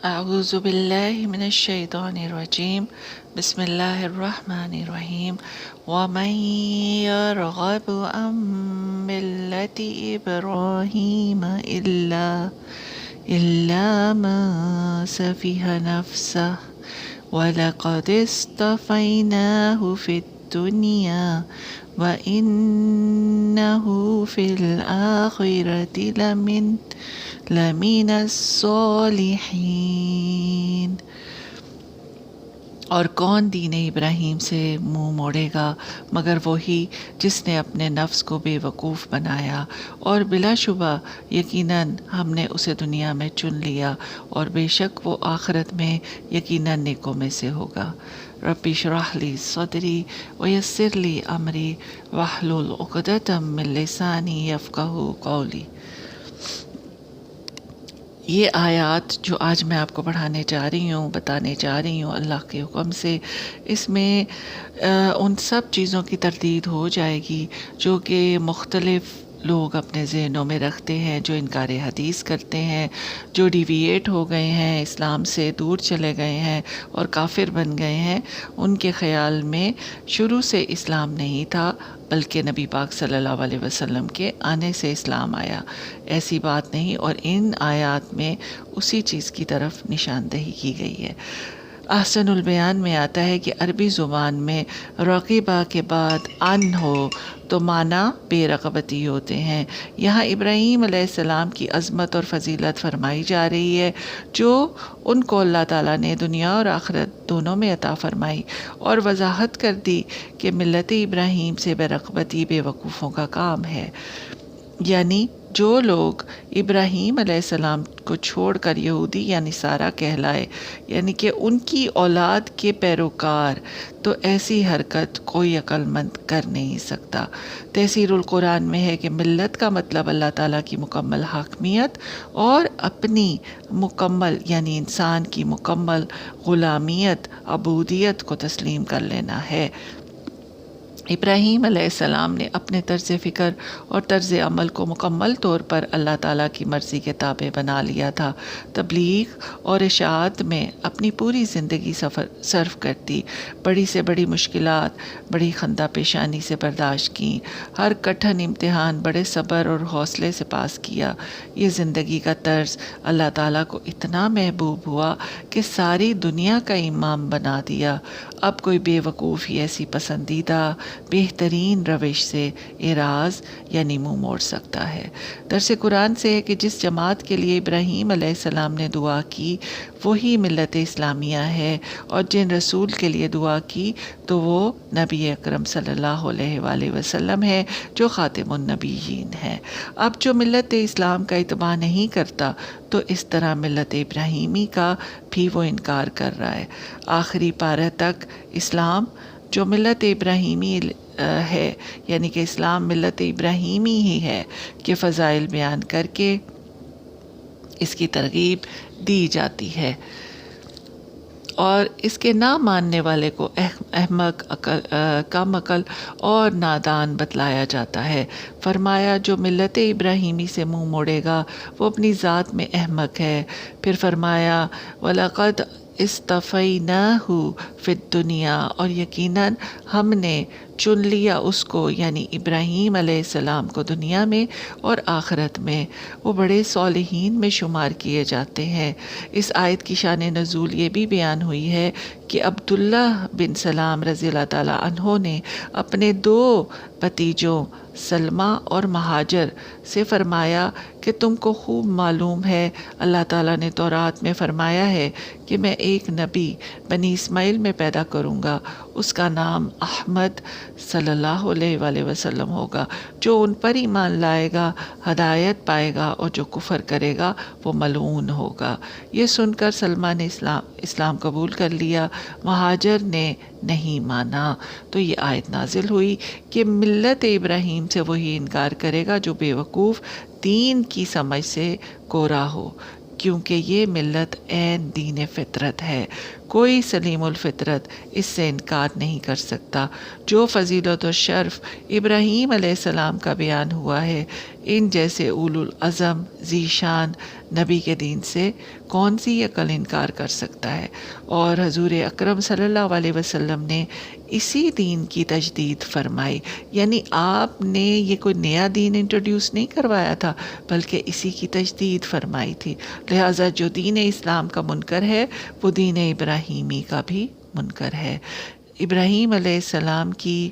اعوذ باللہ من الشیطان الرجیم بسم اللہ الرحمن الرحیم ومن یرغب عن ملت ابراہیم الا من سفیہ نفسہ وَلَقَدِ اصْطَفَيْنَاهُ فِي الدُّنْيَا وَإِنَّهُ فِي الْآخِرَةِ لَمِنَ الصَّالِحِينَ۔ اور کون دین ابراہیم سے منہ موڑے گا مگر وہی جس نے اپنے نفس کو بے وقوف بنایا، اور بلا شبہ یقیناً ہم نے اسے دنیا میں چن لیا اور بے شک وہ آخرت میں یقیناً نیکوں میں سے ہوگا۔ رب اشرح لی صدری ویسر لی امری واحلل عقدۃ من لسانی یفقہوا قولی۔ یہ آیات جو آج میں آپ کو پڑھانے جا رہی ہوں، بتانے جا رہی ہوں اللہ کے حکم سے، اس میں ان سب چیزوں کی تردید ہو جائے گی جو کہ مختلف لوگ اپنے ذہنوں میں رکھتے ہیں، جو انکار حدیث کرتے ہیں، جو ڈیویٹ ہو گئے ہیں، اسلام سے دور چلے گئے ہیں اور کافر بن گئے ہیں۔ ان کے خیال میں شروع سے اسلام نہیں تھا بلکہ نبی پاک صلی اللہ علیہ وسلم کے آنے سے اسلام آیا۔ ایسی بات نہیں، اور ان آیات میں اسی چیز کی طرف نشاندہی کی گئی ہے۔ احسن البیان میں آتا ہے کہ عربی زبان میں رقیبہ کے بعد ان ہو تو معنی بے رغبتی ہوتے ہیں۔ یہاں ابراہیم علیہ السلام کی عظمت اور فضیلت فرمائی جا رہی ہے جو ان کو اللہ تعالیٰ نے دنیا اور آخرت دونوں میں عطا فرمائی، اور وضاحت کر دی کہ ملت ابراہیم سے بے رغبتی بے وقوفوں کا کام ہے، یعنی جو لوگ ابراہیم علیہ السلام کو چھوڑ کر یہودی یا نصارہ کہلائے، یعنی کہ ان کی اولاد کے پیروکار، تو ایسی حرکت کوئی عقل مند کر نہیں سکتا۔ تفسیر القرآن میں ہے کہ ملت کا مطلب اللہ تعالیٰ کی مکمل حاکمیت اور اپنی مکمل یعنی انسان کی مکمل غلامیت، عبودیت کو تسلیم کر لینا ہے۔ ابراہیم علیہ السلام نے اپنے طرز فکر اور طرز عمل کو مکمل طور پر اللہ تعالیٰ کی مرضی کے تابع بنا لیا تھا۔ تبلیغ اور اشاعت میں اپنی پوری زندگی صرف کر دی، بڑی سے بڑی مشکلات بڑی خندہ پیشانی سے برداشت کیں، ہر کٹھن امتحان بڑے صبر اور حوصلے سے پاس کیا۔ یہ زندگی کا طرز اللہ تعالیٰ کو اتنا محبوب ہوا کہ ساری دنیا کا امام بنا دیا۔ اب کوئی بے وقوف ہی ایسی پسندیدہ بہترین روش سے اعراض یعنی منہ موڑ سکتا ہے۔ درس قرآن سے ہے کہ جس جماعت کے لیے ابراہیم علیہ السلام نے دعا کی وہی ملت اسلامیہ ہے، اور جن رسول کے لیے دعا کی تو وہ نبی اکرم صلی اللہ علیہ وآلہ وسلم ہے جو خاتم النبیین ہے۔ اب جو ملت اسلام کا اتباع نہیں کرتا تو اس طرح ملت ابراہیمی کا بھی وہ انکار کر رہا ہے۔ آخری پارہ تک اسلام جو ملت ابراہیمی ہے، یعنی کہ اسلام ملت ابراہیمی ہی ہے، کہ فضائل بیان کر کے اس کی ترغیب دی جاتی ہے، اور اس کے نہ ماننے والے کو احمق، کم عقل اور نادان بتلایا جاتا ہے۔ فرمایا جو ملت ابراہیمی سے منہ موڑے گا وہ اپنی ذات میں احمق ہے۔ پھر فرمایا وَلَقَدْ اصْطَفَيْنَاهُ فِي الدُّنْيَا، اور یقیناً ہم نے چن لیا اس کو یعنی ابراہیم علیہ السلام کو دنیا میں اور آخرت میں، وہ بڑے صالحین میں شمار کیے جاتے ہیں۔ اس آیت کی شان نزول یہ بھی بیان ہوئی ہے کہ عبداللہ بن سلام رضی اللہ تعالیٰ عنہ نے اپنے 2 بھتیجوں سلمہ اور مہاجر سے فرمایا کہ تم کو خوب معلوم ہے اللہ تعالیٰ نے تورات میں فرمایا ہے کہ میں ایک نبی بنی اسماعیل میں پیدا کروں گا، اس کا نام احمد صلی اللہ علیہ وآلہ وسلم ہوگا، جو ان پر ایمان لائے گا ہدایت پائے گا، اور جو کفر کرے گا وہ ملعون ہوگا۔ یہ سن کر سلمہ نے اسلام قبول کر لیا، مہاجر نے نہیں مانا، تو یہ آیت نازل ہوئی کہ ملت ابراہیم سے وہی انکار کرے گا جو بے وقوف دین کی سمجھ سے گورا ہو، کیونکہ یہ ملت عین دین فطرت ہے، کوئی سلیم الفطرت اس سے انکار نہیں کر سکتا۔ جو فضیلت و شرف ابراہیم علیہ السلام کا بیان ہوا ہے ان جیسے اولو العزم ذیشان نبی کے دین سے کون سی عقل انکار کر سکتا ہے؟ اور حضور اکرم صلی اللہ علیہ وسلم نے اسی دین کی تجدید فرمائی، یعنی آپ نے یہ کوئی نیا دین انٹروڈیوس نہیں کروایا تھا بلکہ اسی کی تجدید فرمائی تھی۔ لہٰذا جو دین اسلام کا منکر ہے وہ دین ابراہیمی کا بھی منکر ہے۔ ابراہیم علیہ السلام کی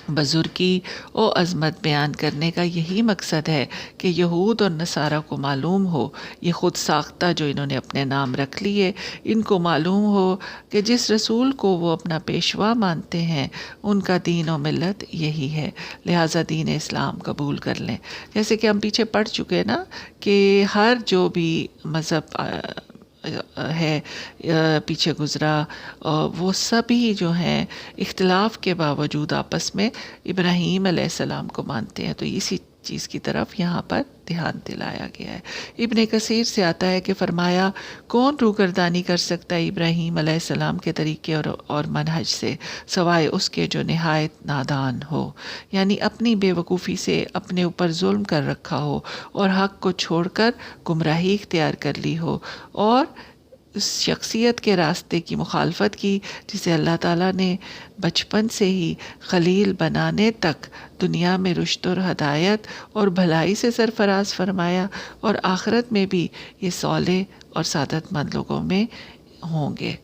بزرگی و عظمت بیان کرنے کا یہی مقصد ہے کہ یہود اور نصارہ کو معلوم ہو، یہ خود ساختہ جو انہوں نے اپنے نام رکھ لیے، ان کو معلوم ہو کہ جس رسول کو وہ اپنا پیشوا مانتے ہیں ان کا دین و ملت یہی ہے، لہٰذا دین اسلام قبول کر لیں۔ جیسے کہ ہم پیچھے پڑھ چکے نا کہ ہر جو بھی مذہب ہے پیچھے گزرا، وہ سبھی جو ہیں اختلاف کے باوجود آپس میں ابراہیم علیہ السلام کو مانتے ہیں، تو اسی چیز کی طرف یہاں پر دھیان دلایا گیا ہے۔ ابن کثیر سے آتا ہے کہ فرمایا کون روگردانی کر سکتا ہے ابراہیم علیہ السلام کے طریقے اور منہج سے سوائے اس کے جو نہایت نادان ہو، یعنی اپنی بے وقوفی سے اپنے اوپر ظلم کر رکھا ہو اور حق کو چھوڑ کر گمراہی اختیار کر لی ہو، اور اس شخصیت کے راستے کی مخالفت کی جسے اللہ تعالیٰ نے بچپن سے ہی خلیل بنانے تک دنیا میں رشد اور ہدایت اور بھلائی سے سرفراز فرمایا، اور آخرت میں بھی یہ صالح اور سعادت مند لوگوں میں ہوں گے۔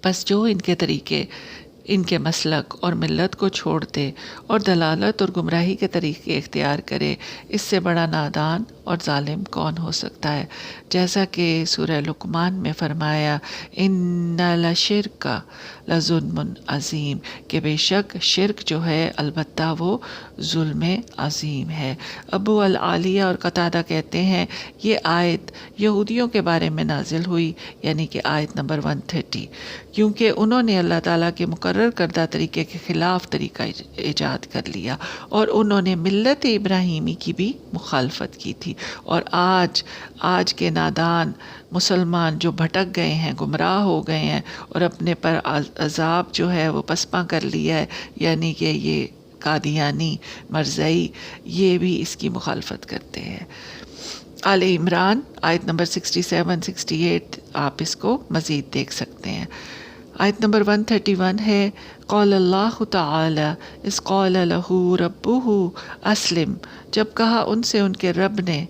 بس جو ان کے طریقے، ان کے مسلک اور ملت کو چھوڑ دے اور دلالت اور گمراہی کے طریقے اختیار کرے، اس سے بڑا نادان اور ظالم کون ہو سکتا ہے؟ جیسا کہ سورہ لقمان میں فرمایا ان لشرک لظلم عظیم، کہ بے شک شرک جو ہے البتہ وہ ظلم عظیم ہے۔ ابو العالیہ اور قتادہ کہتے ہیں یہ آیت یہودیوں کے بارے میں نازل ہوئی، یعنی کہ آیت نمبر 130، کیونکہ انہوں نے اللہ تعالیٰ کے مقرر کردہ طریقے کے خلاف طریقہ ایجاد کر لیا اور انہوں نے ملت ابراہیمی کی بھی مخالفت کی تھی۔ اور آج کے نادان مسلمان جو بھٹک گئے ہیں، گمراہ ہو گئے ہیں اور اپنے پر عذاب جو ہے وہ پسپاں کر لیا ہے، یعنی کہ یہ قادیانی، مرزائی، یہ بھی اس کی مخالفت کرتے ہیں۔ آل عمران آیت نمبر 67 68 آپ اس کو مزید دیکھ سکتے ہیں۔ آیت نمبر 131 ہے قال اللہ تعالی اذ قال لہ ربہ اسلم، جب کہا ان سے ان کے رب نے،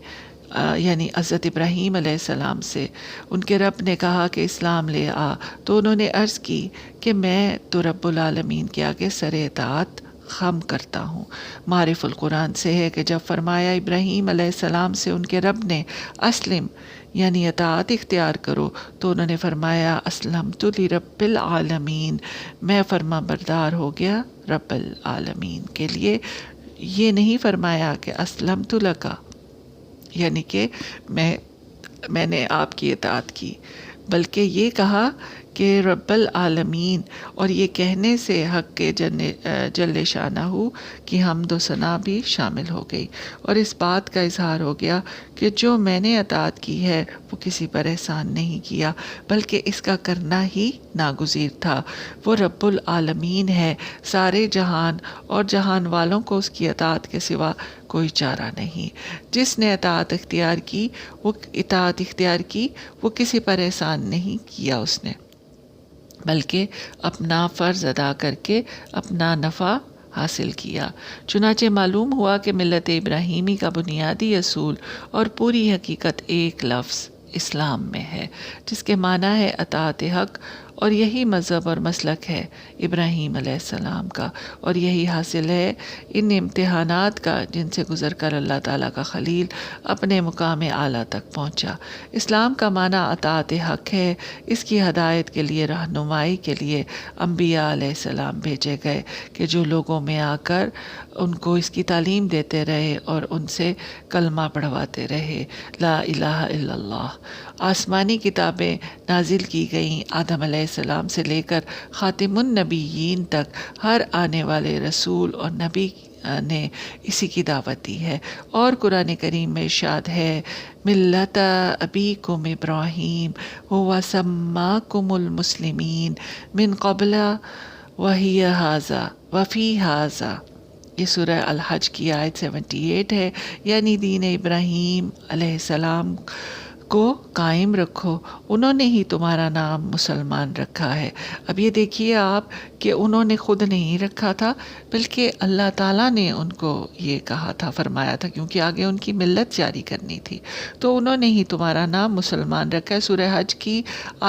یعنی حضرت ابراہیم علیہ السلام سے ان کے رب نے کہا کہ اسلام لے آ، تو انہوں نے عرض کی کہ میں تو رب العالمین کے آگے سر اطاعت خم کرتا ہوں۔ معرف القرآن سے ہے کہ جب فرمایا ابراہیم علیہ السلام سے ان کے رب نے اسلم، یعنی اطاعت اختیار کرو، تو انہوں نے فرمایا اسلمت لرب العالمین، میں فرما بردار ہو گیا رب العالمین کے لیے۔ یہ نہیں فرمایا کہ اسلمت لکا، یعنی کہ میں نے آپ کی اطاعت کی، بلکہ یہ کہا کہ رب العالمین، اور یہ کہنے سے حق کے جل شانہ کی حمد و ثنا بھی شامل ہو گئی، اور اس بات کا اظہار ہو گیا کہ جو میں نے اطاعت کی ہے وہ کسی پر احسان نہیں کیا بلکہ اس کا کرنا ہی ناگزیر تھا۔ وہ رب العالمین ہے، سارے جہان اور جہان والوں کو اس کی اطاعت کے سوا کوئی چارہ نہیں۔ جس نے اطاعت اختیار کی وہ کسی پر احسان نہیں کیا اس نے، بلکہ اپنا فرض ادا کر کے اپنا نفع حاصل کیا۔ چنانچہ معلوم ہوا کہ ملت ابراہیمی کا بنیادی اصول اور پوری حقیقت ایک لفظ اسلام میں ہے، جس کے معنی ہے اطاعت حق، اور یہی مذہب اور مسلک ہے ابراہیم علیہ السلام کا، اور یہی حاصل ہے ان امتحانات کا جن سے گزر کر اللہ تعالیٰ کا خلیل اپنے مقام اعلیٰ تک پہنچا۔ اسلام کا معنی اطاعت حق ہے۔ اس کی ہدایت کے لیے، رہنمائی کے لیے انبیاء علیہ السلام بھیجے گئے کہ جو لوگوں میں آ کر ان کو اس کی تعلیم دیتے رہے اور ان سے کلمہ پڑھواتے رہے، لا الہ الا اللہ۔ آسمانی کتابیں نازل کی گئیں آدم علیہ السلام سے لے کر خاتم النبیین تک، ہر آنے والے رسول اور نبی نے اسی کی دعوت دی ہے، اور قرآن کریم میں ارشاد ہے ملت ابیکم ابراہیم هو سماکم المسلمین من قبل وہی ھذا وفی ھذا، یہ سورہ الحج کی آیت 78 ہے، یعنی دین ابراہیم علیہ السلام کو قائم رکھو، انہوں نے ہی تمہارا نام مسلمان رکھا ہے۔ اب یہ دیکھیے آپ کہ انہوں نے خود نہیں رکھا تھا، بلکہ اللہ تعالیٰ نے ان کو یہ کہا تھا، فرمایا تھا، کیونکہ آگے ان کی ملت جاری کرنی تھی، تو انہوں نے ہی تمہارا نام مسلمان رکھا ہے۔ سورہ حج کی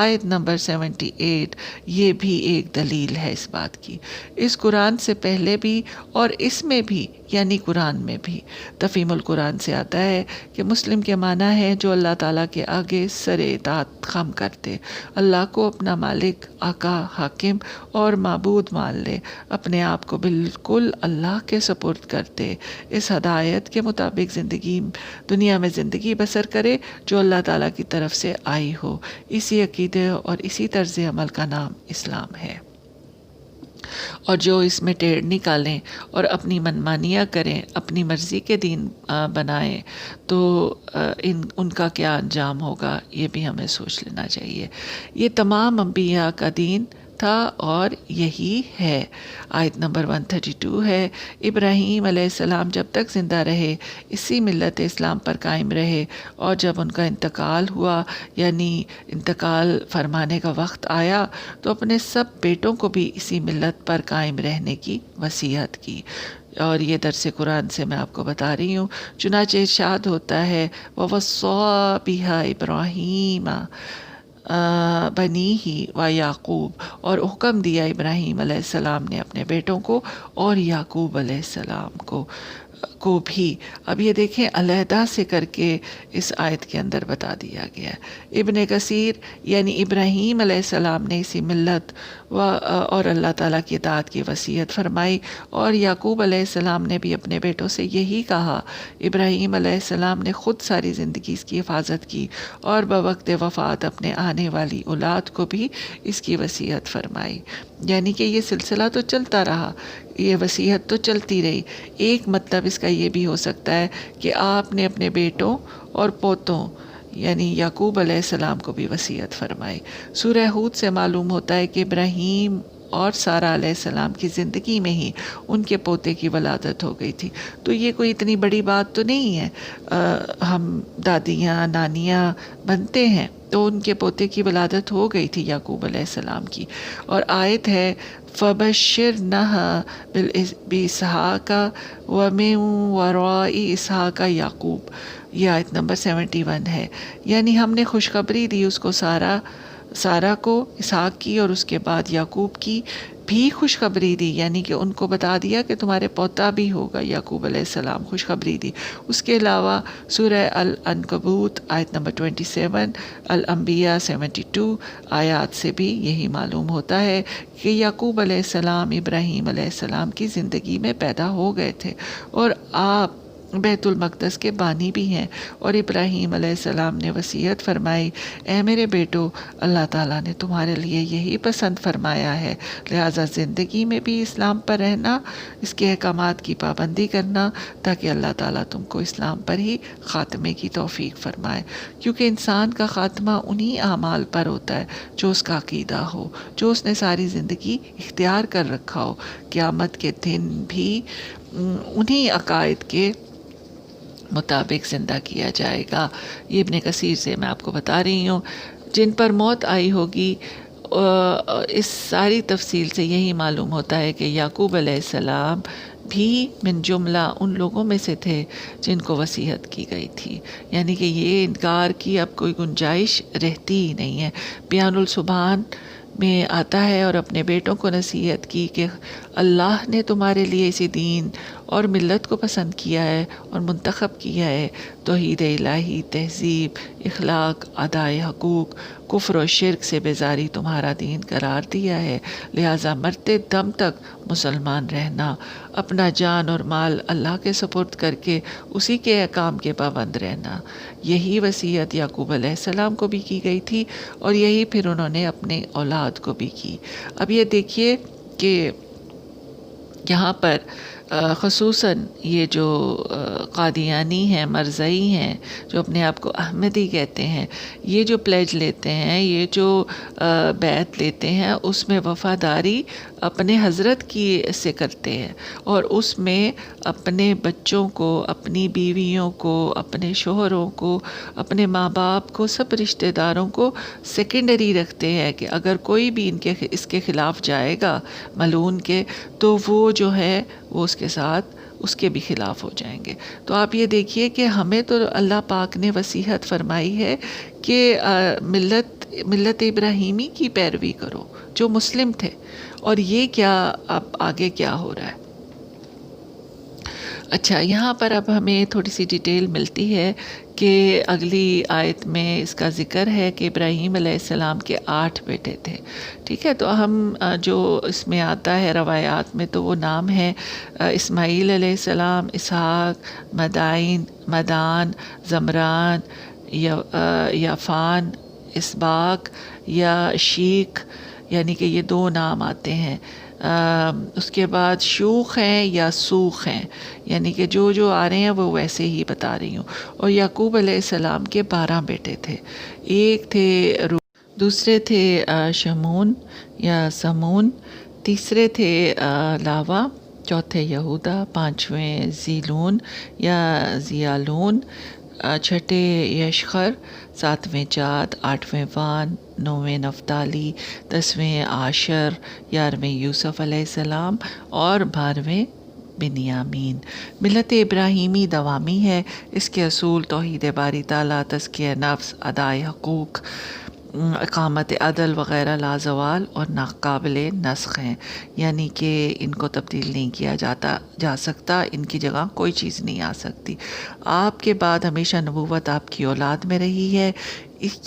آیت نمبر 78 یہ بھی ایک دلیل ہے اس بات کی۔ اس قرآن سے پہلے بھی اور اس میں بھی، یعنی قرآن میں بھی تفہیم القرآن سے آتا ہے کہ مسلم کے معنی ہے جو اللہ تعالیٰ کے آگے سر اطاعت خم کرتے، اللہ کو اپنا مالک، آقا، حاکم اور معبود مان لے، اپنے آپ کو بالکل اللہ کے سپرد کرتے، اس ہدایت کے مطابق دنیا میں زندگی بسر کرے جو اللہ تعالیٰ کی طرف سے آئی ہو۔ اسی عقیدے اور اسی طرز عمل کا نام اسلام ہے۔ اور جو اس میں ٹیڑھ نکالیں اور اپنی منمانیاں کریں، اپنی مرضی کے دین بنائیں، تو ان کا کیا انجام ہوگا، یہ بھی ہمیں سوچ لینا چاہیے۔ یہ تمام انبیاء کا دین تھا اور یہی ہے۔ آیت نمبر 132 ہے، ابراہیم علیہ السلام جب تک زندہ رہے اسی ملت اسلام پر قائم رہے، اور جب ان کا انتقال ہوا، یعنی انتقال فرمانے کا وقت آیا، تو اپنے سب بیٹوں کو بھی اسی ملت پر قائم رہنے کی وصیت کی۔ اور یہ درس قرآن سے میں آپ کو بتا رہی ہوں، چنانچہ ارشاد ہوتا ہے وَوَصَّىٰ بِهَا إِبْرَاهِيمَ بنیہ و یعقوب، اور حکم دیا ابراہیم علیہ السلام نے اپنے بیٹوں کو اور یعقوب علیہ السلام کو بھی۔ اب یہ دیکھیں علیحدہ سے کر کے اس آیت کے اندر بتا دیا گیا ہے۔ ابن کثیر یعنی ابراہیم علیہ السلام نے اسی ملت اور اللہ تعالیٰ کی اطاعت کی وصیت فرمائی، اور یعقوب علیہ السلام نے بھی اپنے بیٹوں سے یہی کہا۔ ابراہیم علیہ السلام نے خود ساری زندگی اس کی حفاظت کی، اور بوقت وفات اپنے آنے والی اولاد کو بھی اس کی وصیت فرمائی۔ یعنی کہ یہ سلسلہ تو چلتا رہا، یہ وصیت تو چلتی رہی۔ ایک مطلب اس کا یہ بھی ہو سکتا ہے کہ آپ نے اپنے بیٹوں اور پوتوں یعنی یعقوب علیہ السلام کو بھی وصیت فرمائی۔ سورہ ہود سے معلوم ہوتا ہے کہ ابراہیم اور سارہ علیہ السلام کی زندگی میں ہی ان کے پوتے کی ولادت ہو گئی تھی، تو یہ کوئی اتنی بڑی بات تو نہیں ہے۔ ہم دادیاں نانیاں بنتے ہیں، تو ان کے پوتے کی ولادت ہو گئی تھی یعقوب علیہ السلام کی۔ اور آیت ہے فَبَشِّرْنَهَا بِإِسْحَاقَ وَمِن وَرَاءِ إِسْحَاقَ یعقوب، یہ آیت نمبر 71 ہے۔ یعنی ہم نے خوشخبری دی اس کو سارہ کو، اسحاق کی، اور اس کے بعد یعقوب کی بھی خوشخبری دی، یعنی کہ ان کو بتا دیا کہ تمہارے پوتا بھی ہوگا، یعقوب علیہ السلام خوشخبری دی۔ اس کے علاوہ سورہ العنکبوت آیت نمبر 27، الانبیاء 72 آیات سے بھی یہی معلوم ہوتا ہے کہ یعقوب علیہ السلام ابراہیم علیہ السلام کی زندگی میں پیدا ہو گئے تھے، اور آپ بیت المقدس کے بانی بھی ہیں، اور ابراہیم علیہ السلام نے وصیت فرمائی، اے میرے بیٹو، اللہ تعالیٰ نے تمہارے لیے یہی پسند فرمایا ہے، لہٰذا زندگی میں بھی اسلام پر رہنا، اس کے احکامات کی پابندی کرنا، تاکہ اللہ تعالیٰ تم کو اسلام پر ہی خاتمے کی توفیق فرمائے، کیونکہ انسان کا خاتمہ انہی اعمال پر ہوتا ہے جو اس کا عقیدہ ہو، جو اس نے ساری زندگی اختیار کر رکھا ہو۔ قیامت کے دن بھی انہی عقائد کے مطابق زندہ کیا جائے گا۔ یہ ابن کثیر سے میں آپ کو بتا رہی ہوں۔ جن پر موت آئی ہوگی، اس ساری تفصیل سے یہی معلوم ہوتا ہے کہ یعقوب علیہ السلام بھی من جملہ ان لوگوں میں سے تھے جن کو وصیت کی گئی تھی، یعنی کہ یہ انکار کی اب کوئی گنجائش رہتی ہی نہیں ہے۔ بیان السبحان میں آتا ہے، اور اپنے بیٹوں کو نصیحت کی کہ اللہ نے تمہارے لیے اسی دین اور ملت کو پسند کیا ہے اور منتخب کیا ہے، توحید الہی، تہذیب، اخلاق، ادائے حقوق، کفر و شرک سے بیزاری تمہارا دین قرار دیا ہے، لہٰذا مرتے دم تک مسلمان رہنا، اپنا جان اور مال اللہ کے سپرد کر کے اسی کے احکام کے پابند رہنا۔ یہی وصیت یعقوب علیہ السلام کو بھی کی گئی تھی، اور یہی پھر انہوں نے اپنے اولاد کو بھی کی۔ اب یہ دیکھیے کہ یہاں پر خصوصاً یہ جو قادیانی ہیں، مرزائی ہیں، جو اپنے آپ کو احمدی کہتے ہیں، یہ جو پلیج لیتے ہیں، یہ جو بیعت لیتے ہیں، اس میں وفاداری اپنے حضرت کی سے کرتے ہیں، اور اس میں اپنے بچوں کو، اپنی بیویوں کو، اپنے شوہروں کو، اپنے ماں باپ کو، سب رشتہ داروں کو سیکنڈری رکھتے ہیں کہ اگر کوئی بھی اس کے خلاف جائے گا ملعون کے، تو وہ جو ہے وہ اس کے ساتھ اس کے بھی خلاف ہو جائیں گے۔ تو آپ یہ دیکھیے کہ ہمیں تو اللہ پاک نے وصیت فرمائی ہے کہ ملت ابراہیمی کی پیروی کرو، جو مسلم تھے، اور یہ کیا اب آگے کیا ہو رہا ہے۔ اچھا، یہاں پر اب ہمیں تھوڑی سی ڈیٹیل ملتی ہے کہ اگلی آیت میں اس کا ذکر ہے کہ ابراہیم علیہ السلام کے 8 بیٹے تھے، ٹھیک ہے۔ تو ہم جو اس میں آتا ہے روایات میں، تو وہ نام ہے اسماعیل علیہ السلام، اسحاق، مدان، زمران، یافان، اسباق یا شیخ، یعنی کہ یہ 2 نام آتے ہیں۔ اس کے بعد شوخ ہیں یا سوخ ہیں، یعنی کہ جو آ رہے ہیں وہ ویسے ہی بتا رہی ہوں۔ اور یعقوب علیہ السلام کے 12 بیٹے تھے، ایک تھے دوسرے تھے شمون یا سمون، تیسرے تھے لاوا، چوتھے یہودا، 5ویں زیلون یا زیالون، چھٹے یشخر، 7ویں جاد، 8ویں وان، 9ویں نفتالی، 10ویں عاشر، 11ویں یوسف علیہ السلام اور 12ویں بنیامین۔ ملت ابراہیمی دوامی ہے، اس کے اصول توحید باری تعالیٰ، تزکیہ نفس، ادائے حقوق، اقامت عدل وغیرہ لازوال اور ناقابل نسخ ہیں، یعنی کہ ان کو تبدیل نہیں کیا جا سکتا، ان کی جگہ کوئی چیز نہیں آ سکتی۔ آپ کے بعد ہمیشہ نبوت آپ کی اولاد میں رہی ہے،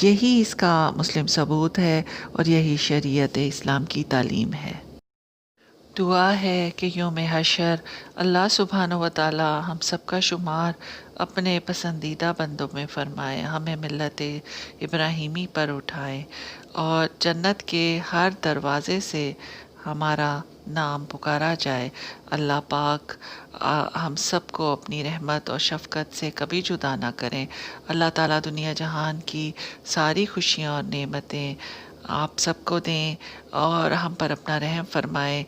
یہی اس کا مسلم ثبوت ہے، اور یہی شریعت اسلام کی تعلیم ہے۔ دعا ہے کہ یوم حشر اللہ سبحانہ و تعالی ہم سب کا شمار اپنے پسندیدہ بندوں میں فرمائے، ہمیں ملت ابراہیمی پر اٹھائے، اور جنت کے ہر دروازے سے ہمارا نام پکارا جائے۔ اللہ پاک ہم سب کو اپنی رحمت اور شفقت سے کبھی جدا نہ کریں۔ اللہ تعالیٰ دنیا جہان کی ساری خوشیاں اور نعمتیں آپ سب کو دیں، اور ہم پر اپنا رحم فرمائے،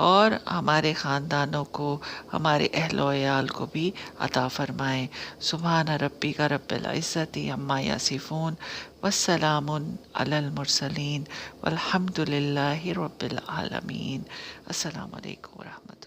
اور ہمارے خاندانوں کو، ہمارے اہل و عیال کو بھی عطا فرمائے۔ سبحان ربک رب العزت عما یصفون، والسلام علی المرسلین، والحمد للہ رب العالمین۔ السلام علیکم ورحمۃ اللہ۔